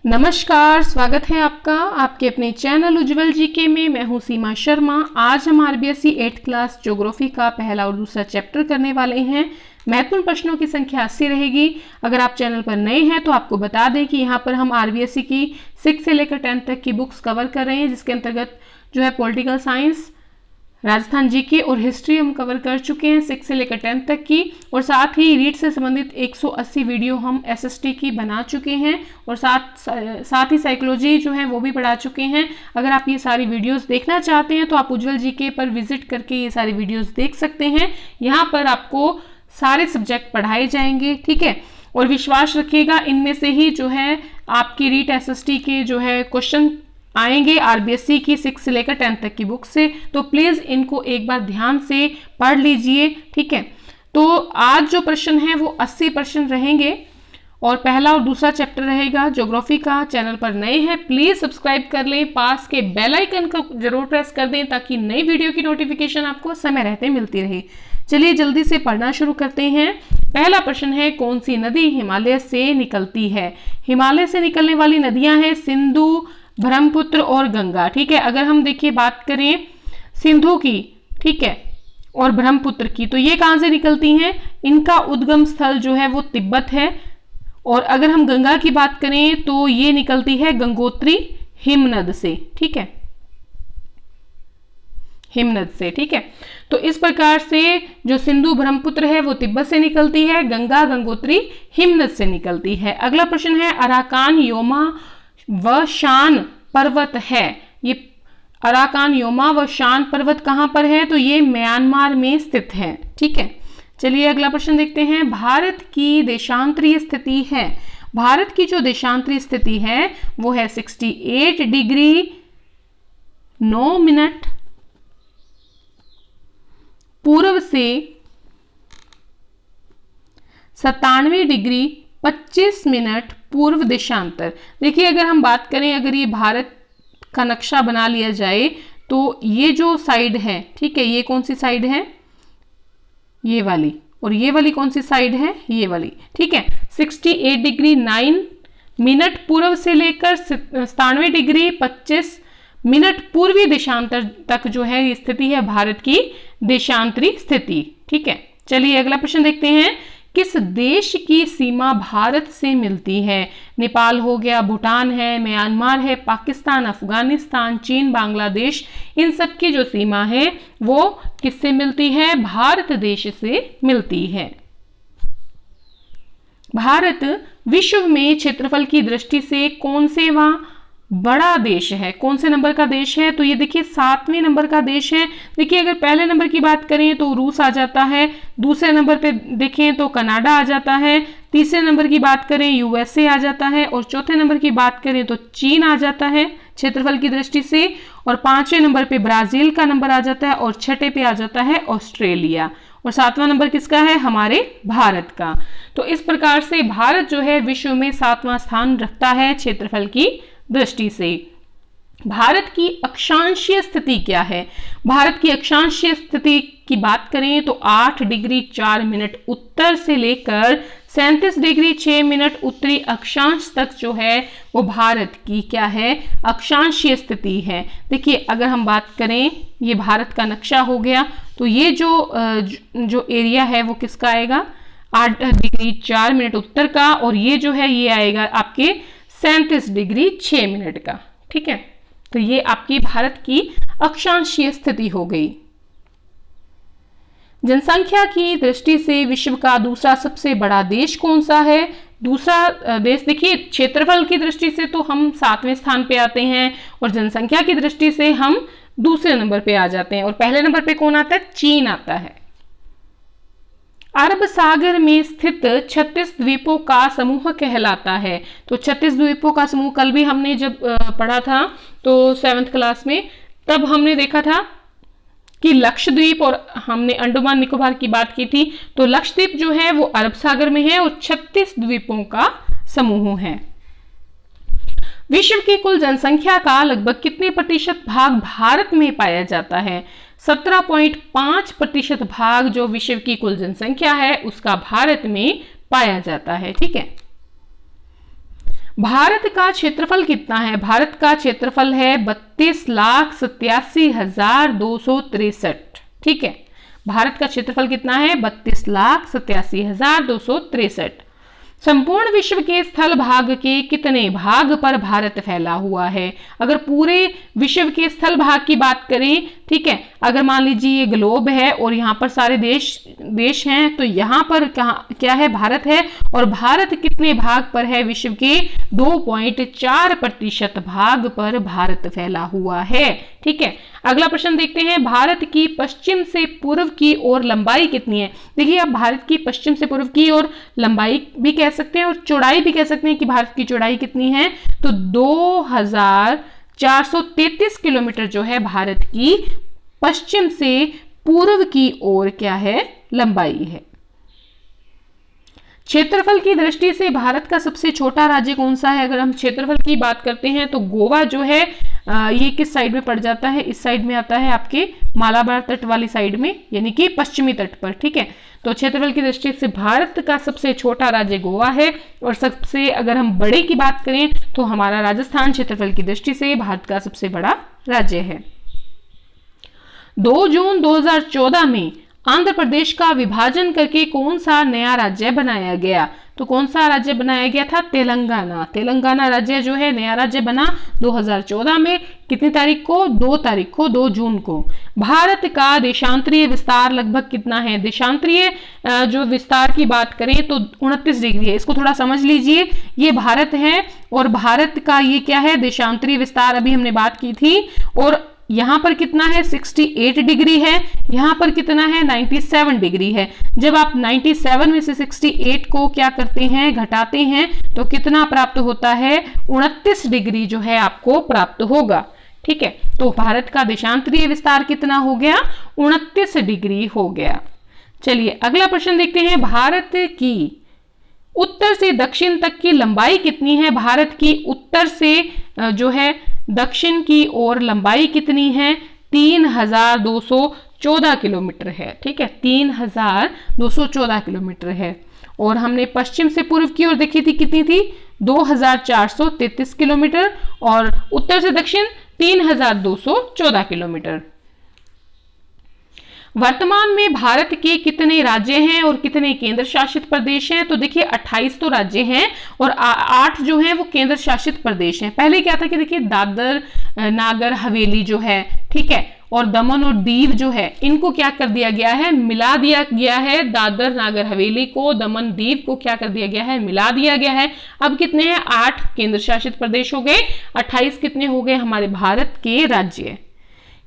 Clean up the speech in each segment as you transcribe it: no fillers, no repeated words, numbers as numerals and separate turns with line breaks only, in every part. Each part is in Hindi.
नमस्कार, स्वागत है आपका आपके अपने चैनल उज्जवल जीके में। मैं हूं सीमा शर्मा। आज हम आरबीएसई 8th क्लास ज्योग्राफी का पहला और दूसरा चैप्टर करने वाले हैं। महत्वपूर्ण प्रश्नों की संख्या 80 रहेगी। अगर आप चैनल पर नए हैं तो आपको बता दें कि यहाँ पर हम आरबीएसई की 6 से लेकर 10 तक की बुक्स कवर कर रहे हैं, जिसके अंतर्गत जो है पॉलिटिकल साइंस, राजस्थान जीके और हिस्ट्री हम कवर कर चुके हैं 6 से लेकर 10 तक की। और साथ ही रीड से संबंधित 180 वीडियो हम एसएसटी की बना चुके हैं और साथ ही साइकोलॉजी जो है वो भी पढ़ा चुके हैं। अगर आप ये सारी वीडियोस देखना चाहते हैं तो आप उज्जवल जीके पर विजिट करके ये सारी वीडियोस देख सकते हैं। यहाँ पर आपको सारे सब्जेक्ट पढ़ाए जाएंगे, ठीक है। और विश्वास रखिएगा, इनमें से ही जो है आपकी रीट एसएसटी के जो है क्वेश्चन आएंगे आरबीएसई की 6 से लेकर 10 तक की बुक से। तो प्लीज इनको एक बार ध्यान से पढ़ लीजिए, ठीक है। तो आज जो प्रश्न है वो 80 प्रश्न रहेंगे और पहला और दूसरा चैप्टर रहेगा ज्योग्राफी का। चैनल पर नए हैं प्लीज सब्सक्राइब कर लें, पास के बेल आइकन को जरूर प्रेस कर दें ताकि नई वीडियो की नोटिफिकेशन आपको समय रहते मिलती रहे। चलिए जल्दी से पढ़ना शुरू करते हैं। पहला प्रश्न है, कौन सी नदी हिमालय से निकलती है? हिमालय से निकलने वाली नदियां हैं सिंधु, ब्रह्मपुत्र और गंगा, ठीक है। अगर हम देखिए बात करें सिंधु की, ठीक है, और ब्रह्मपुत्र की, तो ये कहां से निकलती हैं? इनका उद्गम स्थल जो है वो तिब्बत है। और अगर हम गंगा की बात करें तो ये निकलती है गंगोत्री हिमनद से, ठीक है, हिमनद से, ठीक है। तो इस प्रकार से जो सिंधु ब्रह्मपुत्र है वो तिब्बत से निकलती है, गंगा गंगोत्री हिमनद से निकलती है। अगला प्रश्न है, अराकान योमा व शान पर्वत है। ये अराकान योमा व शान पर्वत कहां पर है? तो ये म्यांमार में स्थित है, ठीक है। चलिए अगला प्रश्न देखते हैं, भारत की देशांतरीय स्थिति है। भारत की जो देशांतरीय स्थिति है वो है 68 डिग्री 9 मिनट पूर्व से 97 डिग्री 25 मिनट पूर्व देशांतर। देखिए अगर हम बात करें, अगर ये भारत का नक्शा बना लिया जाए तो ये जो साइड है, ठीक है, ये कौन सी साइड है? ये वाली। और ये वाली कौन सी साइड है? ये वाली, ठीक है। 68 डिग्री 9 मिनट पूर्व से लेकर 97 डिग्री 25 मिनट पूर्वी देशांतर तक जो है ये स्थिति है भारत की देशांतरी स्थिति, ठीक है। चलिए अगला प्रश्न देखते हैं, किस देश की सीमा भारत से मिलती है? नेपाल हो गया, भूटान है, म्यांमार है, पाकिस्तान, अफगानिस्तान, चीन, बांग्लादेश, इन सब की जो सीमा है वो किससे मिलती है? भारत देश से मिलती है। भारत विश्व में क्षेत्रफल की दृष्टि से कौन से बड़ा देश है? कौन से नंबर का देश है? तो ये देखिए 7वें नंबर का देश है। देखिए अगर पहले नंबर की बात करें तो रूस आ जाता है, दूसरे नंबर पे देखें तो कनाडा आ जाता है, तीसरे नंबर की बात करें यूएसए आ जाता है, और चौथे नंबर की बात करें तो चीन आ जाता है क्षेत्रफल की दृष्टि से, और 5वें नंबर पे ब्राजील का नंबर आ जाता है, और 6ठे पे आ जाता है ऑस्ट्रेलिया, और 7वां नंबर किसका है? हमारे भारत का। तो इस प्रकार से भारत जो है विश्व में 7वां स्थान रखता है क्षेत्रफल की दृष्टि से। भारत की अक्षांशीय स्थिति क्या है? भारत की अक्षांशीय स्थिति की बात करें तो 8 डिग्री 4 मिनट उत्तर से लेकर 37 डिग्री 6 मिनट उत्तरी अक्षांश तक जो है वो भारत की क्या है? अक्षांशीय स्थिति है। देखिए अगर हम बात करें, ये भारत का नक्शा हो गया, तो ये जो एरिया है वो किसका आएगा? 8 डिग्री 4 मिनट उत्तर का, और ये जो है ये आएगा आपके 37 डिग्री 6 मिनट का, ठीक है। तो ये आपकी भारत की अक्षांशीय स्थिति हो गई। जनसंख्या की दृष्टि से विश्व का दूसरा सबसे बड़ा देश कौन सा है? दूसरा देश, देखिए क्षेत्रफल की दृष्टि से तो हम 7वें स्थान पे आते हैं और जनसंख्या की दृष्टि से हम दूसरे नंबर पे आ जाते हैं, और पहले नंबर पे कौन आता है? चीन आता है। अरब सागर में स्थित 36 द्वीपों का समूह कहलाता है। तो 36 द्वीपों का समूह कल भी हमने जब पढ़ा था तो 7th क्लास में, तब हमने देखा था कि लक्षद्वीप, और हमने अंडमान निकोबार की बात की थी। तो लक्षद्वीप जो है वो अरब सागर में है और 36 द्वीपों का समूह है। विश्व की कुल जनसंख्या का लगभग कितने प्रतिशत भाग भारत में पाया जाता है? 17.5% भाग जो विश्व की कुल जनसंख्या है उसका भारत में पाया जाता है, ठीक है। भारत का क्षेत्रफल कितना है? भारत का क्षेत्रफल है 32,87,263। ठीक है, भारत का क्षेत्रफल कितना है? 32,87,263। संपूर्ण विश्व के स्थल भाग के कितने भाग पर भारत फैला हुआ है? अगर पूरे विश्व के स्थल भाग की बात करें, ठीक है, अगर मान लीजिए ये ग्लोब है और यहाँ पर सारे देश हैं, तो यहाँ पर क्या है? भारत है। और भारत कितने भाग पर है? विश्व के 2.4% भाग पर भारत फैला हुआ है। ठीक है, अगला प्रश्न देखते हैं, भारत की पश्चिम से पूर्व की ओर लंबाई कितनी है? देखिए, आप भारत की पश्चिम से पूर्व की ओर लंबाई भी कह सकते हैं और चौड़ाई भी कह सकते हैं कि भारत की चौड़ाई कितनी है, तो 2433 किलोमीटर जो है भारत की पश्चिम से पूर्व की ओर क्या है? लंबाई है। क्षेत्रफल की दृष्टि से भारत का सबसे छोटा राज्य कौन सा है? अगर हम क्षेत्रफल की बात करते हैं तो गोवा जो है ये किस साइड में पड़ जाता है? इस साइड में आता है आपके मालाबार तट वाली साइड में, यानी कि पश्चिमी तट पर। ठीक है, तो क्षेत्रफल की दृष्टि से भारत का सबसे छोटा राज्य गोवा है। और सबसे अगर हम बड़े की बात करें तो हमारा राजस्थान क्षेत्रफल की दृष्टि से भारत का सबसे बड़ा राज्य है। 2 जून 2014 में आंध्र प्रदेश का विभाजन करके कौन सा नया राज्य बनाया गया? तो कौन सा राज्य बनाया गया था? तेलंगाना। तेलंगाना राज्य जो है नया राज्य बना 2014 में। कितनी तारीख को? 2 तारीख को, 2 जून को। भारत का देशांतरीय विस्तार लगभग कितना है? देशांतरीय जो विस्तार की बात करें तो 29 डिग्री है। इसको थोड़ा समझ लीजिए, ये भारत है और भारत का ये क्या है? देशांतरीय विस्तार, अभी हमने बात की थी। और यहां पर कितना है? 68 डिग्री है। यहां पर कितना है? 97 डिग्री है। जब आप 97 में से 68 को क्या करते हैं? घटाते हैं, तो कितना प्राप्त होता है? 29 डिग्री जो है आपको प्राप्त होगा। ठीक है, तो भारत का देशांतरीय विस्तार कितना हो गया? 29 डिग्री हो गया। चलिए अगला प्रश्न देखते हैं, भारत की उत्तर से दक्षिण तक की लंबाई कितनी है? भारत की उत्तर से जो है दक्षिण की ओर लंबाई कितनी है? 3214 किलोमीटर है। ठीक है, 3214 किलोमीटर है। और हमने पश्चिम से पूर्व की ओर देखी थी, कितनी थी? 2433 किलोमीटर। और उत्तर से दक्षिण 3214 किलोमीटर। वर्तमान में भारत के कितने राज्य हैं और कितने केंद्र शासित प्रदेश हैं? तो देखिए 28 तो राज्य हैं और 8 जो हैं वो केंद्र शासित प्रदेश हैं। पहले क्या था कि देखिए दादर नागर हवेली जो है, ठीक है, और दमन और दीव जो है, इनको क्या कर दिया गया है? मिला दिया गया है। दादर नागर हवेली को, दमन दीव को क्या कर दिया गया है? मिला दिया गया है। अब कितने हैं? 8 केंद्र शासित प्रदेश हो गए, 28 कितने हो गए? हमारे भारत के राज्य।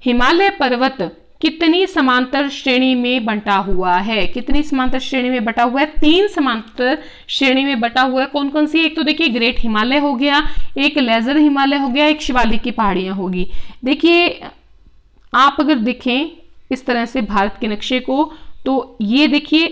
हिमालय पर्वत कितनी समांतर श्रेणी में बंटा हुआ है? कितनी समांतर श्रेणी में बटा हुआ है? 3 समांतर श्रेणी में बटा हुआ है। कौन कौन सी? एक तो देखिए ग्रेट हिमालय हो गया, एक लेजर हिमालय हो गया, एक शिवालिक की पहाड़ियां होगी। देखिए आप अगर देखें इस तरह से भारत के नक्शे को, तो ये देखिए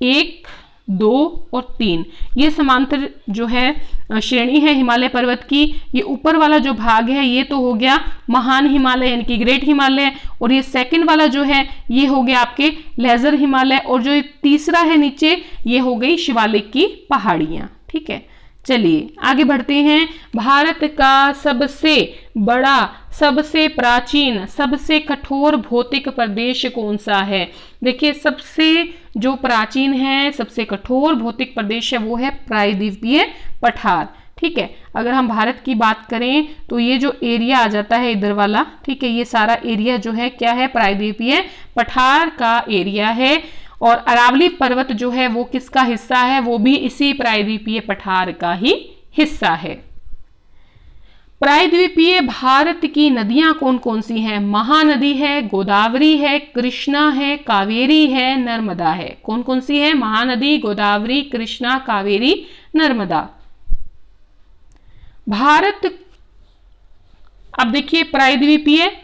1, 2 और 3 ये समांतर जो है श्रेणी है हिमालय पर्वत की। ये ऊपर वाला जो भाग है ये तो हो गया महान हिमालय यानी कि ग्रेट हिमालय, और ये सेकंड वाला जो है ये हो गया आपके लेजर हिमालय, और जो तीसरा है नीचे ये हो गई शिवालिक की पहाड़ियां। ठीक है, चलिए आगे बढ़ते हैं। भारत का सबसे बड़ा, सबसे प्राचीन, सबसे कठोर भौतिक प्रदेश कौन सा है? देखिए सबसे जो प्राचीन है, सबसे कठोर भौतिक प्रदेश है वो है प्रायद्वीपीय पठार। ठीक है, अगर हम भारत की बात करें तो ये जो एरिया आ जाता है इधर वाला, ठीक है, ये सारा एरिया जो है क्या है? प्रायद्वीपीय पठार का एरिया है। और अरावली पर्वत जो है वो किसका हिस्सा है? वो भी इसी प्रायद्वीपीय पठार का ही हिस्सा है। प्रायद्वीपीय भारत की नदियां कौन कौन सी हैं? महानदी है, गोदावरी है, कृष्णा है, कावेरी है, नर्मदा है। कौन कौन सी है? महानदी, गोदावरी, कृष्णा, कावेरी, नर्मदा। भारत, अब देखिए प्रायद्वीपीय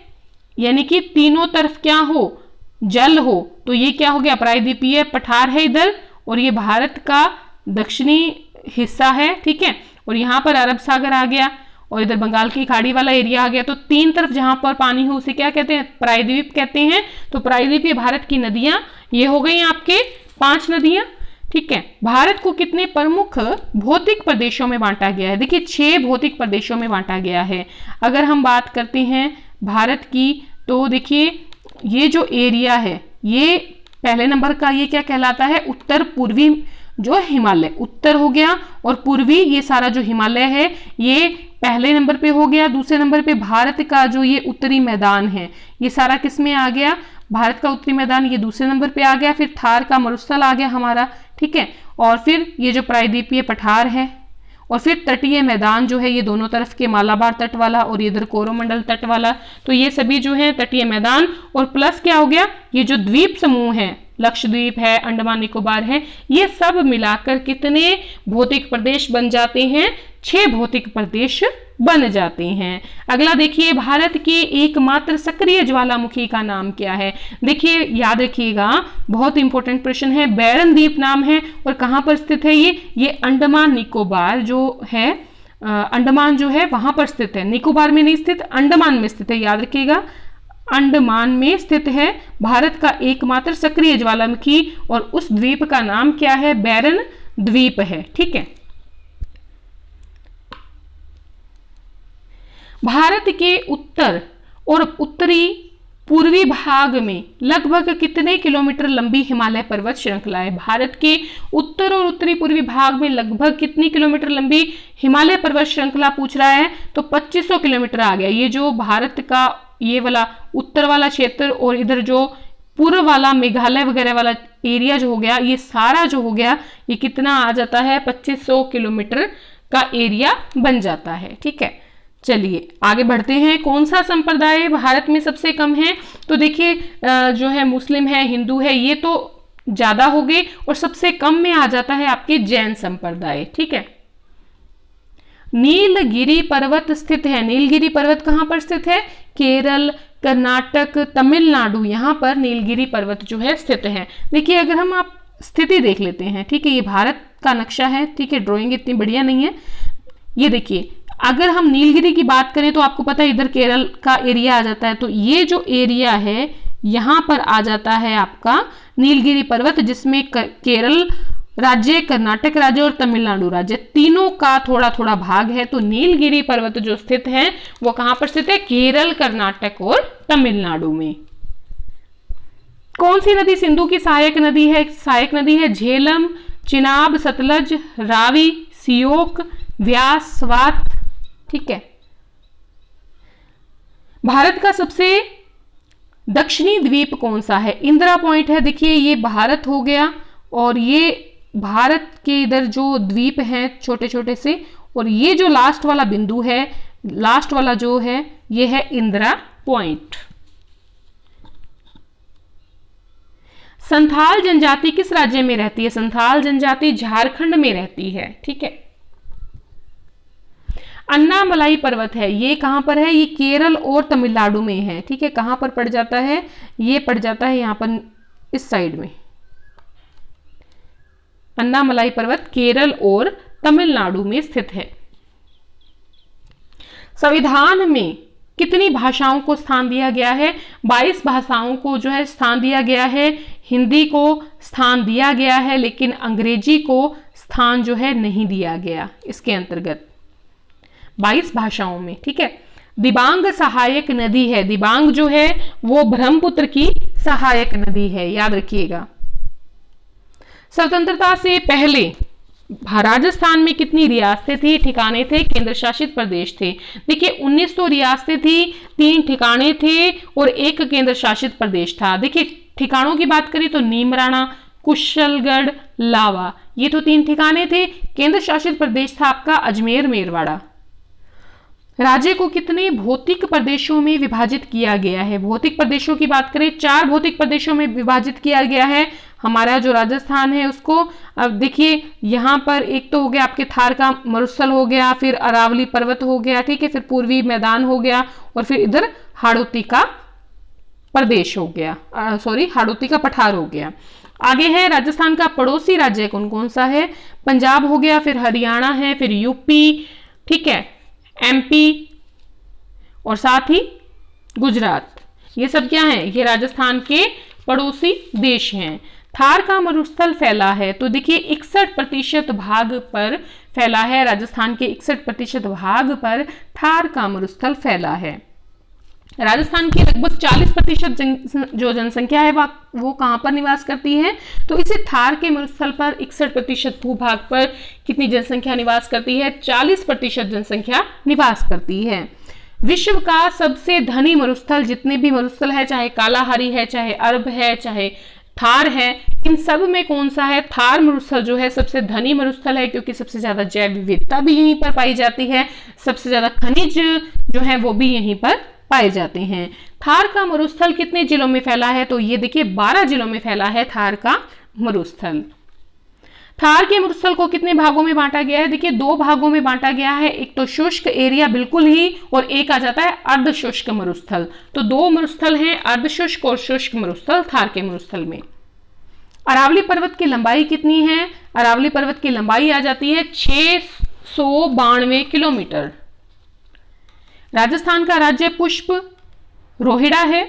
यानी कि तीनों तरफ क्या हो? जल हो, तो ये क्या हो गया? प्रायद्वीपीय पठार है इधर, और ये भारत का दक्षिणी हिस्सा है। ठीक है, और यहाँ पर अरब सागर आ गया और इधर बंगाल की खाड़ी वाला एरिया आ गया। तो 3 तरफ जहां पर पानी हो उसे क्या कहते हैं? प्रायद्वीप कहते हैं। तो प्रायद्वीपीय भारत की नदियां ये हो गई आपके 5 नदियां। ठीक है। भारत को कितने प्रमुख भौतिक प्रदेशों में बांटा गया है? देखिए 6 भौतिक प्रदेशों में बांटा गया है। अगर हम बात करते हैं भारत की, तो देखिए ये जो एरिया है, ये पहले नंबर का ये क्या कहलाता है? उत्तर पूर्वी जो हिमालय, उत्तर हो गया, और पूर्वी ये सारा जो हिमालय है ये पहले नंबर पे हो गया। दूसरे नंबर पे भारत का जो ये उत्तरी मैदान है, ये सारा किस में आ गया? भारत का उत्तरी मैदान ये दूसरे नंबर पे आ गया। फिर थार का मरुस्थल आ गया हमारा, ठीक है। और फिर ये जो प्रायद्वीपीय पठार है, और फिर तटीय मैदान जो है ये दोनों तरफ के, मालाबार तट वाला और इधर कोरोमंडल तट वाला, तो ये सभी जो है तटीय मैदान। और प्लस क्या हो गया? ये जो द्वीप समूह है, लक्षद्वीप है, अंडमान निकोबार है, ये सब मिलाकर कितने भौतिक प्रदेश बन जाते हैं? 6 भौतिक प्रदेश बन जाते हैं। अगला देखिए, भारत के एकमात्र सक्रिय ज्वालामुखी का नाम क्या है? देखिए याद रखिएगा, बहुत इंपॉर्टेंट प्रश्न है। बैरन द्वीप नाम है, और कहां पर स्थित है ये अंडमान निकोबार जो है, अंडमान जो है वहां पर स्थित है, निकोबार में नहीं स्थित, अंडमान में स्थित है। याद रखिएगा, अंडमान में स्थित है भारत का एकमात्र सक्रिय ज्वालामुखी, और उस द्वीप का नाम क्या है? बैरन द्वीप है, ठीक है। भारत के उत्तर और उत्तरी पूर्वी भाग में लगभग कितने किलोमीटर लंबी हिमालय पर्वत श्रृंखला है? भारत के उत्तर और उत्तरी पूर्वी भाग में लगभग कितनी किलोमीटर लंबी हिमालय पर्वत श्रृंखला पूछ रहा है, तो 2500 किलोमीटर आ गया। ये जो भारत का ये वाला उत्तर वाला क्षेत्र और इधर जो पूर्व वाला मेघालय वगैरह वाला एरिया जो हो गया, ये सारा जो हो गया, ये कितना आ जाता है? 2500 किलोमीटर का एरिया बन जाता है, ठीक है। चलिए आगे बढ़ते हैं। कौन सा संप्रदाय भारत में सबसे कम है? तो देखिए जो है मुस्लिम है, हिंदू है, ये तो ज्यादा हो गए, और सबसे कम में आ जाता है आपके जैन संप्रदाय, ठीक है। नीलगिरी पर्वत स्थित है। नीलगिरी पर्वत कहां पर स्थित है? केरल, कर्नाटक, तमिलनाडु, यहां पर नीलगिरी पर्वत जो है स्थित है। देखिए अगर हम आप स्थिति देख लेते हैं, ठीक है, ये भारत का नक्शा है, ठीक है, ड्राइंग इतनी बढ़िया नहीं है। ये देखिए, अगर हम नीलगिरी की बात करें तो आपको पता है इधर केरल का एरिया आ जाता है, तो ये जो एरिया है यहां पर आ जाता है आपका नीलगिरी पर्वत, जिसमें केरल राज्य, कर्नाटक राज्य और तमिलनाडु राज्य तीनों का थोड़ा थोड़ा भाग है। तो नीलगिरी पर्वत जो स्थित है वो कहां पर स्थित है? केरल, कर्नाटक और तमिलनाडु में। कौन सी नदी सिंधु की सहायक नदी है? सहायक नदी है झेलम, चिनाब, सतलज, रावी, सियोक, व्यास, स्वात, ठीक है। भारत का सबसे दक्षिणी द्वीप कौन सा है? इंदिरा पॉइंट है। देखिए ये भारत हो गया, और ये भारत के इधर जो द्वीप हैं छोटे छोटे से, और ये जो लास्ट वाला बिंदु है, लास्ट वाला जो है, ये है इंदिरा पॉइंट। संथाल जनजाति किस राज्य में रहती है? संथाल जनजाति झारखंड में रहती है, ठीक है। अन्नामलाई पर्वत है, ये कहां पर है? ये केरल और तमिलनाडु में है, ठीक है। कहां पर पड़ जाता है? ये पड़ जाता है यहां पर इस साइड में। अन्नामलाई पर्वत केरल और तमिलनाडु में स्थित है। संविधान में कितनी भाषाओं को स्थान दिया गया है? 22 भाषाओं को जो है स्थान दिया गया है। हिंदी को स्थान दिया गया है, लेकिन अंग्रेजी को स्थान जो है नहीं दिया गया इसके अंतर्गत, 22 भाषाओं में, ठीक है। दिबांग सहायक नदी है, दिबांग जो है वो ब्रह्मपुत्र की सहायक नदी है, याद रखिएगा। स्वतंत्रता से पहले राजस्थान में कितनी रियासतें थी, ठिकाने थे, केंद्र शासित प्रदेश थे? देखिए 1900 रियासतें थी, 3 ठिकाने थे और 1 केंद्र शासित प्रदेश था। देखिए ठिकानों की बात करें तो नीमराना, कुशलगढ़, लावा, ये तो 3 ठिकाने थे। केंद्र शासित प्रदेश था आपका अजमेर, मेरवाड़ा। राज्य को कितने भौतिक प्रदेशों में विभाजित किया गया है? भौतिक प्रदेशों की बात करें 4 भौतिक प्रदेशों में विभाजित किया गया है हमारा जो राजस्थान है उसको। अब देखिए यहाँ पर एक तो हो गया आपके थार का मरुस्थल हो गया, फिर अरावली पर्वत हो गया, ठीक है, फिर पूर्वी मैदान हो गया, और फिर इधर हाड़ौती का प्रदेश हो गया, हाड़ौती का पठार हो गया। आगे है राजस्थान का पड़ोसी राज्य कौन कौन सा है? पंजाब हो गया, फिर हरियाणा है, फिर यूपी, ठीक है, एमपी और साथ ही गुजरात। ये सब क्या है? ये राजस्थान के पड़ोसी देश हैं। थार का मरुस्थल फैला है, तो देखिए 61% भाग पर फैला है, राजस्थान के 61% भाग पर थार का मरुस्थल फैला है। राजस्थान की लगभग 40% जो जनसंख्या है वो कहां पर निवास करती है, तो इसे थार के मरुस्थल पर 61% भूभाग पर कितनी जनसंख्या निवास करती है, 40% जनसंख्या निवास करती है। विश्व का सबसे धनी मरुस्थल, जितने भी मरुस्थल है, चाहे कालाहारी है, चाहे अरब है, चाहे थार है, इन सब में कौन सा है, थार मरुस्थल जो है सबसे धनी मरुस्थल है, क्योंकि सबसे ज्यादा जैव विविधता भी यहीं पर पाई जाती है, सबसे ज्यादा खनिज जो है वो भी यहीं पर पाए जाते हैं। थार का मरुस्थल कितने जिलों में फैला है, तो ये देखिए 12 जिलों में फैला है थार का मरुस्थल। थार के मरुस्थल को कितने भागों में बांटा गया है, देखिए 2 भागों में बांटा गया है, एक तो शुष्क एरिया बिल्कुल ही, और एक आ जाता है अर्ध शुष्क मरुस्थल। तो 2 मरुस्थल हैं, अर्ध शुष्क और शुष्क मरुस्थल थार के मरुस्थल में। अरावली पर्वत की लंबाई कितनी है, अरावली पर्वत की लंबाई आ जाती है 692 किलोमीटर। राजस्थान का राज्य पुष्प रोहिड़ा है।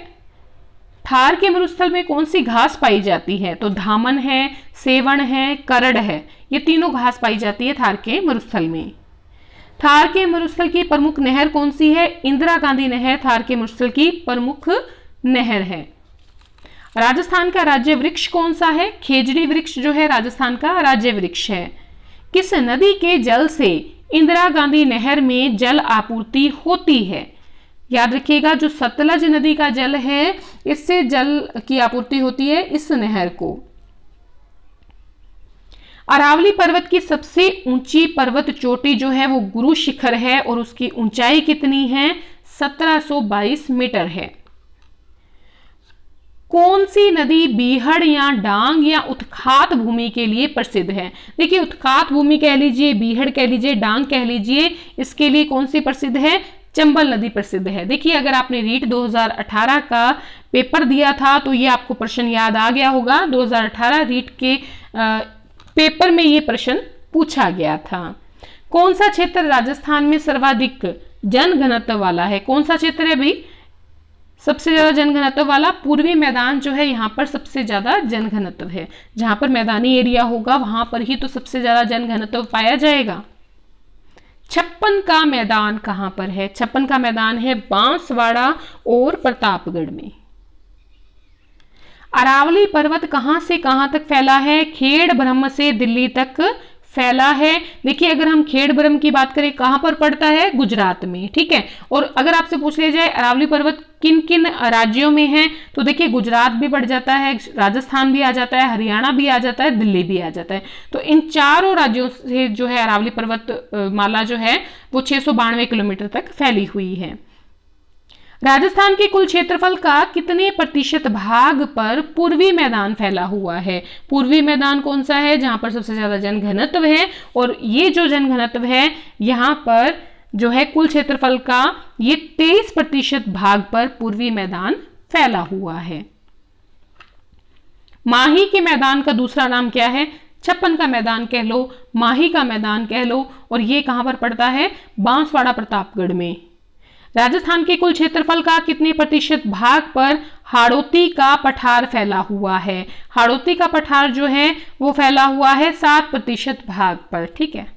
थार के मरुस्थल में कौन सी घास पाई जाती है, तो धामन है, सेवण है, करड़ है, ये तीनों घास पाई जाती है थार के मरुस्थल में। थार के मरुस्थल की प्रमुख नहर कौन सी है, इंदिरा गांधी नहर थार के मरुस्थल की प्रमुख नहर है। राजस्थान का राज्य वृक्ष कौन सा है, खेजड़ी वृक्ष जो है राजस्थान का राज्य वृक्ष है। किस नदी के जल से इंदिरा गांधी नहर में जल आपूर्ति होती है, याद रखिएगा जो सतलज नदी का जल है इससे जल की आपूर्ति होती है इस नहर को। अरावली पर्वत की सबसे ऊंची पर्वत चोटी जो है वो गुरु शिखर है और उसकी ऊंचाई कितनी है, 1722 मीटर है। कौन सी नदी बीहड़ या डांग या उत्खात भूमि के लिए प्रसिद्ध है, देखिए उत्खात भूमि कह लीजिए, बीहड़ कह लीजिए, डांग कह लीजिए, इसके लिए कौन सी प्रसिद्ध है, चंबल नदी प्रसिद्ध है। देखिए अगर आपने रीट 2018 का पेपर दिया था तो ये आपको प्रश्न याद आ गया होगा, 2018 रीट के पेपर में ये प्रश्न पूछा गया था। कौन सा क्षेत्र राजस्थान में सर्वाधिक जनघनत्व वाला है, कौन सा क्षेत्र है भाई सबसे ज्यादा जनघनत्व वाला, पूर्वी मैदान जो है यहाँ पर सबसे ज्यादा जनघनत्व है, जहां पर मैदानी एरिया होगा वहां पर ही तो सबसे ज्यादा जनघनत्व पाया जाएगा। छप्पन का मैदान कहां पर है, छप्पन का मैदान है बांसवाड़ा और प्रतापगढ़ में। अरावली पर्वत कहां से कहां तक फैला है, खेड़ ब्रह्म से दिल्ली तक फैला है। देखिए अगर हम खेड़ ब्रह्म की बात करें कहां पर पड़ता है, गुजरात में, ठीक है। और अगर आपसे पूछ लिया जाए अरावली पर्वत किन किन राज्यों में है, तो देखिए गुजरात भी पड़ जाता है, राजस्थान भी आ जाता है, हरियाणा भी आ जाता है, दिल्ली भी आ जाता है। तो इन चारों राज्यों से जो है अरावली पर्वत माला जो है वो 692 किलोमीटर तक फैली हुई है। राजस्थान के कुल क्षेत्रफल का कितने प्रतिशत भाग पर पूर्वी मैदान फैला हुआ है, पूर्वी मैदान कौन सा है जहां पर सबसे ज्यादा जनघनत्व है, और ये जो जनघनत्व है यहाँ पर जो है कुल क्षेत्रफल का ये 23% भाग पर पूर्वी मैदान फैला हुआ है। माही के मैदान का दूसरा नाम क्या है, छप्पन का मैदान कह लो, माही का मैदान कह लो, और ये कहां पर पड़ता है, बांसवाड़ा प्रतापगढ़ में। राजस्थान के कुल क्षेत्रफल का कितने प्रतिशत भाग पर हाड़ौती का पठार फैला हुआ है, हाड़ौती का पठार जो है वो फैला हुआ है 7% भाग पर, ठीक है।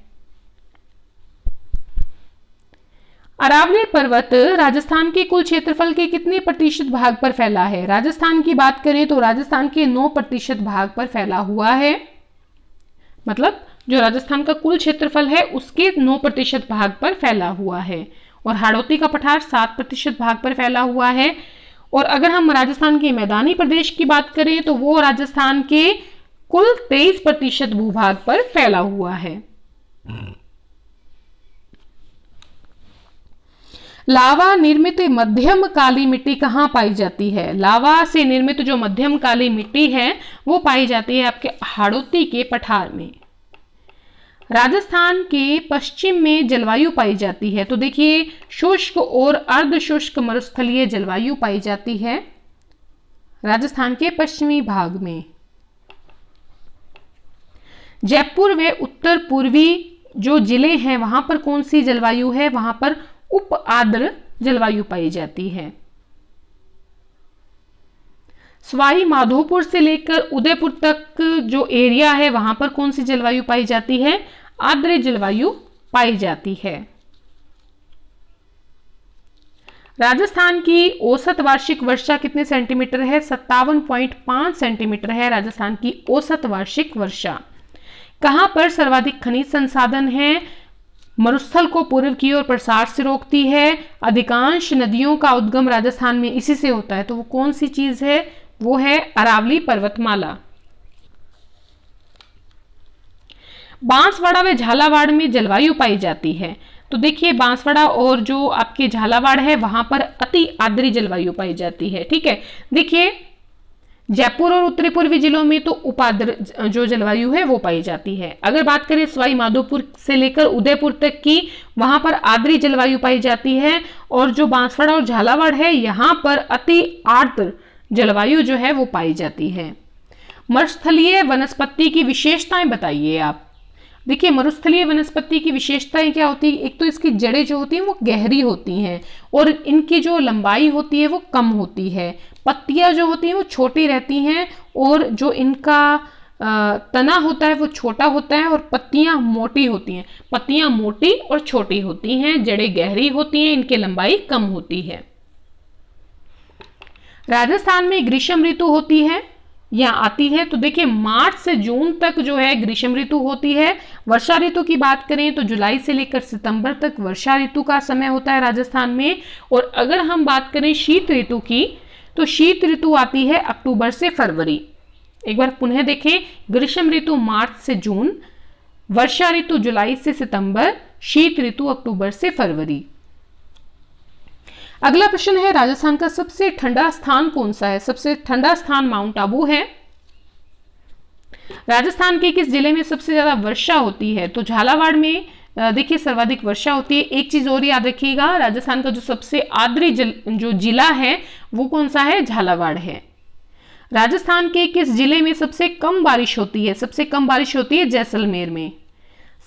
अरावली पर्वत राजस्थान के कुल क्षेत्रफल के कितने प्रतिशत भाग पर फैला है, राजस्थान की बात करें तो राजस्थान के 9% भाग पर फैला हुआ है, मतलब जो राजस्थान का कुल क्षेत्रफल है उसके 9% भाग पर फैला हुआ है, और हाड़ौती का पठार 7% भाग पर फैला हुआ है। और अगर हम राजस्थान के मैदानी प्रदेश की बात करें तो वो राजस्थान के कुल 23% भूभाग पर फैला हुआ है। लावा निर्मित मध्यम काली मिट्टी कहाँ पाई जाती है, लावा से निर्मित जो मध्यम काली मिट्टी है वो पाई जाती है आपके हाड़ौती के पठार में। राजस्थान के पश्चिम में जलवायु पाई जाती है, तो देखिए शुष्क और अर्ध शुष्क मरुस्थलीय जलवायु पाई जाती है राजस्थान के पश्चिमी भाग में। जयपुर व उत्तर पूर्वी जो जिले हैं वहां पर कौन सी जलवायु है, वहां पर उप आर्द्र जलवायु पाई जाती है। सवाई माधोपुर से लेकर उदयपुर तक जो एरिया है वहां पर कौन सी जलवायु पाई जाती है? आर्द्र जलवायु पाई जाती है। राजस्थान की औसत वार्षिक वर्षा कितने सेंटीमीटर है? 57.5 सेंटीमीटर है राजस्थान की औसत वार्षिक वर्षा। कहां पर सर्वाधिक खनिज संसाधन है? मरुस्थल को पूर्व की ओर प्रसार से रोकती है। अधिकांश नदियों का उद्गम राजस्थान में इसी से होता है, तो वो कौन सी चीज है? वो है अरावली पर्वतमाला। बांसवाड़ा व झालावाड़ में जलवायु पाई जाती है। तो देखिए बांसवाड़ा और जो आपके झालावाड़ है वहां पर अति आर्द्र जलवायु पाई जाती है। ठीक है, देखिए जयपुर और उत्तरी पूर्वी जिलों में तो उपाद्र जो जलवायु है वो पाई जाती है। अगर बात करें सवाई माधोपुर से लेकर उदयपुर तक की, वहां पर आर्द्र जलवायु पाई जाती है। और जो बांसवाड़ा और झालावाड़ है यहाँ पर अति आर्द्र जलवायु जो है वो पाई जाती है। मरुस्थलीय वनस्पति की विशेषताएं बताइए आप। देखिए मरुस्थलीय वनस्पति की विशेषताएं क्या होती है? एक तो इसकी जड़ें जो होती हैं वो गहरी होती हैं और इनकी जो लंबाई होती है वो कम होती है। पत्तियां जो होती हैं वो छोटी रहती हैं और जो इनका तना होता है वो छोटा होता है और पत्तियां मोटी होती हैं। पत्तियां मोटी और छोटी होती हैं, जड़ें गहरी होती हैं, इनकी लंबाई कम होती है। राजस्थान में ग्रीष्म ऋतु होती है या आती है। तो देखिए मार्च से जून तक जो है ग्रीष्म ऋतु होती है। वर्षा ऋतु की बात करें तो जुलाई से लेकर सितंबर तक वर्षा ऋतु का समय होता है राजस्थान में। और अगर हम बात करें शीत ऋतु की, तो शीत ऋतु आती है अक्टूबर से फरवरी। एक बार पुनः देखें, ग्रीष्म ऋतु मार्च से जून, वर्षा ऋतु जुलाई से सितंबर, शीत ऋतु अक्टूबर से फरवरी। अगला प्रश्न है राजस्थान का सबसे ठंडा स्थान कौन सा है? सबसे ठंडा स्थान माउंट आबू है। राजस्थान के किस जिले में सबसे ज्यादा वर्षा होती है? तो झालावाड़ में देखिए सर्वाधिक वर्षा होती है। एक चीज और याद रखिएगा, राजस्थान का जो सबसे आर्द्र जो जिला है वो कौन सा है? झालावाड़ है। राजस्थान के किस जिले में सबसे कम बारिश होती है? सबसे कम बारिश होती है जैसलमेर में।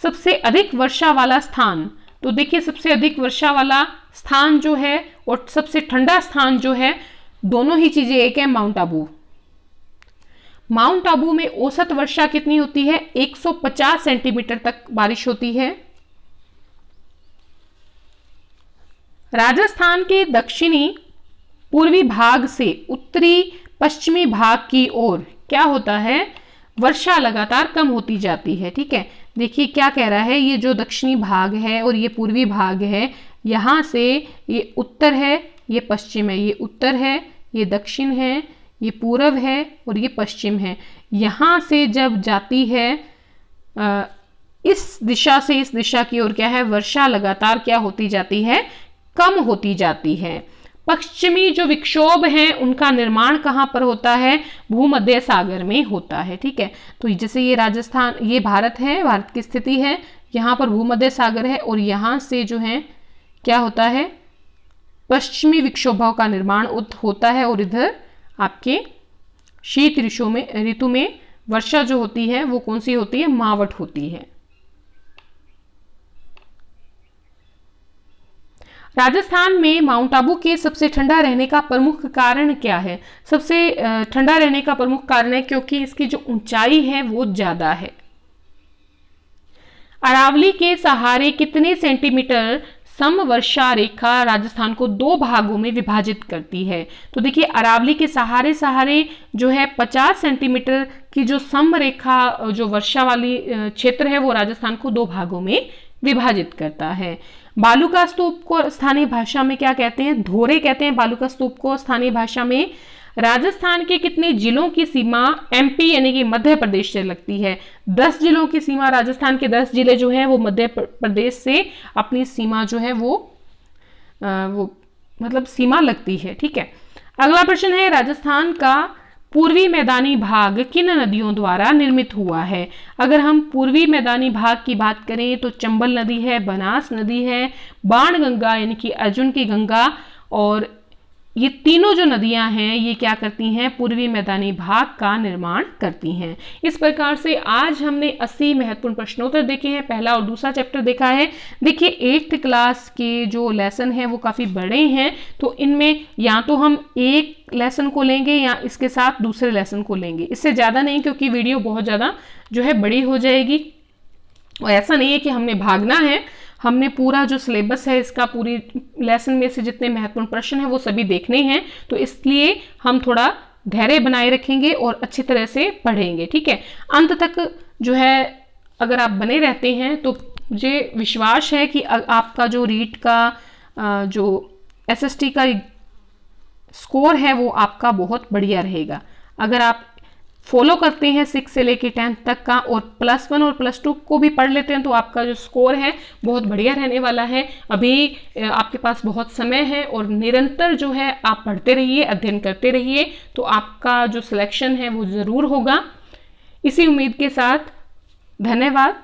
सबसे अधिक वर्षा वाला स्थान, तो देखिए सबसे अधिक वर्षा वाला स्थान जो है और सबसे ठंडा स्थान जो है, दोनों ही चीजें एक है, माउंट आबू। माउंट आबू में औसत वर्षा कितनी होती है? 150 सेंटीमीटर तक बारिश होती है। राजस्थान के दक्षिणी पूर्वी भाग से उत्तरी पश्चिमी भाग की ओर क्या होता है? वर्षा लगातार कम होती जाती है। ठीक है, देखिए क्या कह रहा है, ये जो दक्षिणी भाग है और ये पूर्वी भाग है, यहाँ से ये उत्तर है, ये पश्चिम है, ये उत्तर है, ये दक्षिण है, ये पूर्व है और ये पश्चिम है। यहाँ से जब जाती है इस दिशा से इस दिशा की ओर क्या है? वर्षा लगातार क्या होती जाती है? कम होती जाती है। पश्चिमी जो विक्षोभ हैं उनका निर्माण कहाँ पर होता है? भूमध्य सागर में होता है। ठीक है, तो जैसे ये राजस्थान, ये भारत है, भारत की स्थिति है, यहाँ पर भूमध्य सागर है और यहाँ से जो है क्या होता है? पश्चिमी विक्षोभों का निर्माण होता है और इधर आपके शीत ऋतु में वर्षा जो होती है वो कौन सी होती है? मावठ होती है। राजस्थान में माउंट आबू के सबसे ठंडा रहने का प्रमुख कारण क्या है? सबसे ठंडा रहने का प्रमुख कारण है क्योंकि इसकी जो ऊंचाई है वो ज्यादा है। अरावली के सहारे कितने सेंटीमीटर समवर्षा रेखा राजस्थान को दो भागों में विभाजित करती है? तो देखिए अरावली के सहारे जो है 50 सेंटीमीटर की जो समरेखा जो वर्षा वाली क्षेत्र है वो राजस्थान को दो भागों में विभाजित करता है। बालू का स्तूप को स्थानीय भाषा में क्या कहते हैं? धोरे कहते हैं बालू का स्तूप को स्थानीय भाषा में। राजस्थान के कितने जिलों की सीमा एमपी यानी कि मध्य प्रदेश से लगती है? 10 जिलों की सीमा, राजस्थान के 10 जिले जो हैं वो मध्य प्रदेश से अपनी सीमा जो है वो मतलब सीमा लगती है। ठीक है, अगला प्रश्न है राजस्थान का पूर्वी मैदानी भाग किन नदियों द्वारा निर्मित हुआ है? अगर हम पूर्वी मैदानी भाग की बात करें तो चंबल नदी है, बनास नदी है, बाणगंगा यानी कि अर्जुन की गंगा और ये तीनों जो नदियां हैं ये क्या करती हैं, पूर्वी मैदानी भाग का निर्माण करती हैं। इस प्रकार से आज हमने 80 महत्वपूर्ण प्रश्नोत्तर देखे हैं, पहला और दूसरा चैप्टर देखा है। देखिए 8th क्लास के जो लेसन हैं वो काफ़ी बड़े हैं, तो इनमें या तो हम एक लेसन को लेंगे या इसके साथ दूसरे लेसन को लेंगे, इससे ज़्यादा नहीं, क्योंकि वीडियो बहुत ज़्यादा जो है बड़ी हो जाएगी। और ऐसा नहीं है कि हमने भागना है, हमने पूरा जो सिलेबस है इसका, पूरी लेसन में से जितने महत्वपूर्ण प्रश्न हैं वो सभी देखने हैं, तो इसलिए हम थोड़ा धैर्य बनाए रखेंगे और अच्छी तरह से पढ़ेंगे, ठीक है। अंत तक जो है अगर आप बने रहते हैं तो मुझे विश्वास है कि आपका जो रीट का जो SST का स्कोर है वो आपका बहुत बढ़िया रहेगा। अगर आप फॉलो करते हैं 6 से लेके 10th तक का और +1 और +2 को भी पढ़ लेते हैं तो आपका जो स्कोर है बहुत बढ़िया रहने वाला है। अभी आपके पास बहुत समय है और निरंतर जो है आप पढ़ते रहिए, अध्ययन करते रहिए, तो आपका जो सिलेक्शन है वो ज़रूर होगा। इसी उम्मीद के साथ धन्यवाद।